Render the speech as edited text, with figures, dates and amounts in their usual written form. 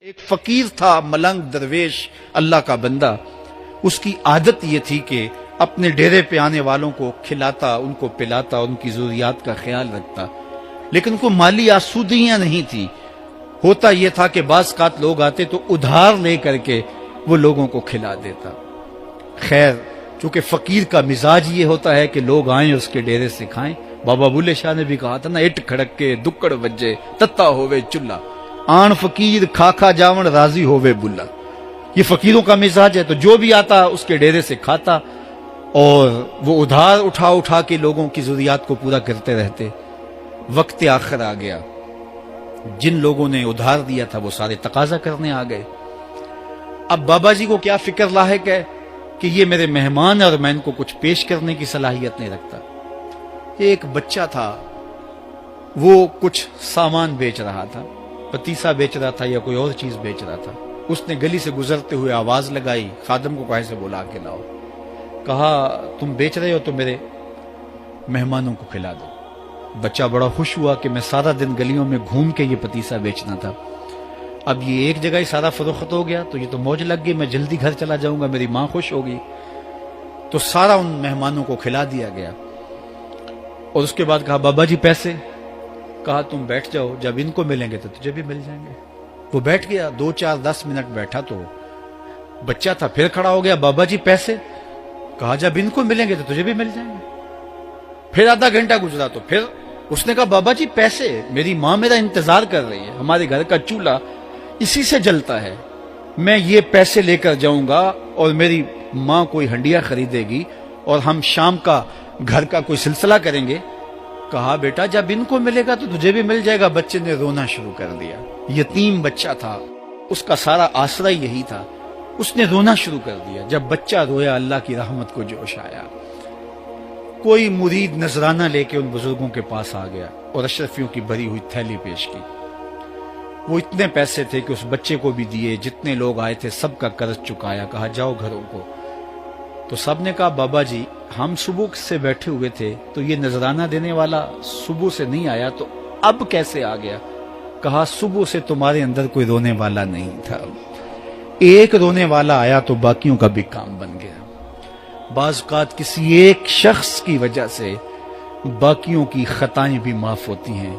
ایک فقیر تھا، ملنگ درویش، اللہ کا بندہ. اس کی عادت یہ تھی کہ اپنے ڈیرے پہ آنے والوں کو کھلاتا، ان کو پلاتا، ان کی ضروریات کا خیال رکھتا، لیکن کو مالی آسودگیاں نہیں تھی. ہوتا یہ تھا کہ بعض اوقات لوگ آتے تو ادھار لے کر کے وہ لوگوں کو کھلا دیتا. خیر، چونکہ فقیر کا مزاج یہ ہوتا ہے کہ لوگ آئیں اس کے ڈیرے سے کھائیں. بابا بلے شاہ نے بھی کہا تھا نا، اٹ کھڑک کے دکڑ بجے تتا ہوئے چلہ، آن فقیر کھا کھا جاون راضی ہوئے بلا. یہ فقیروں کا مزاج ہے. تو جو بھی آتا اس کے ڈیرے سے کھاتا اور وہ ادھار اٹھا اٹھا کے لوگوں کی ضروریات کو پورا کرتے رہتے. وقت آخر آ گیا، جن لوگوں نے ادھار دیا تھا وہ سارے تقاضا کرنے آ گئے. اب بابا جی کو کیا فکر لاحق ہے کہ یہ میرے مہمان اور میں ان کو کچھ پیش کرنے کی صلاحیت نہیں رکھتا. ایک بچہ تھا، وہ کچھ سامان بیچ رہا تھا، پتیسا بیچ رہا تھا یا کوئی اور چیز بیچ رہا تھا. اس نے گلی سے گزرتے ہوئے آواز لگائی، خادم کو کہے سے بلا کے لاؤ. کہا تم بیچ رہے ہو تو میرے مہمانوں کو کھلا دو. بچہ بڑا خوش ہوا کہ میں سارا دن گلیوں میں گھوم کے یہ پتیسا بیچنا تھا، اب یہ ایک جگہ ہی سارا فروخت ہو گیا تو یہ تو موج لگ گئی، میں جلدی گھر چلا جاؤں گا، میری ماں خوش ہوگی. تو سارا ان مہمانوں کو کھلا دیا گیا. اور اس کے بعد کہا بابا جی پیسے؟ کہا تم بیٹھ جاؤ، جب ان کو ملیں گے تو تجھے بھی مل جائیں گے. وہ بیٹھ گیا، 2 4 10 منٹ بیٹھا تو بچہ تھا پھر کھڑا ہو گیا، بابا جی پیسے؟ کہا جب ان کو ملیں گے تو تجھے بھی مل جائیں گے. پھر آدھا گھنٹہ گزرا تو پھر اس نے کہا بابا جی پیسے؟ میری ماں میرا انتظار کر رہی ہے، ہمارے گھر کا چولہا اسی سے جلتا ہے، میں یہ پیسے لے کر جاؤں گا اور میری ماں کوئی ہنڈیا خریدے گی اور ہم شام کا گھر کا کوئی سلسلہ کریں گے. کہا بیٹا جب ان کو ملے گا تو تجھے بھی مل جائے گا. بچے نے رونا شروع کر دیا. یتیم بچہ تھا، اس کا سارا آسرا یہی تھا. اس نے رونا شروع کر دیا. جب بچہ رویا اللہ کی رحمت کو جوش آیا. کوئی مرید نذرانہ لے کے ان بزرگوں کے پاس آ گیا اور اشرفیوں کی بھری ہوئی تھیلی پیش کی. وہ اتنے پیسے تھے کہ اس بچے کو بھی دیے، جتنے لوگ آئے تھے سب کا قرض چکایا. کہا جاؤ گھروں کو. تو سب نے کہا بابا جی ہم صبح سے بیٹھے ہوئے تھے تو یہ نذرانہ دینے والا صبح سے نہیں آیا تو اب کیسے آ گیا؟ کہا صبح سے تمہارے اندر کوئی رونے والا نہیں تھا، ایک رونے والا آیا تو باقیوں کا بھی کام بن گیا. بعض اوقات کسی ایک شخص کی وجہ سے باقیوں کی خطائیں بھی معاف ہوتی ہیں.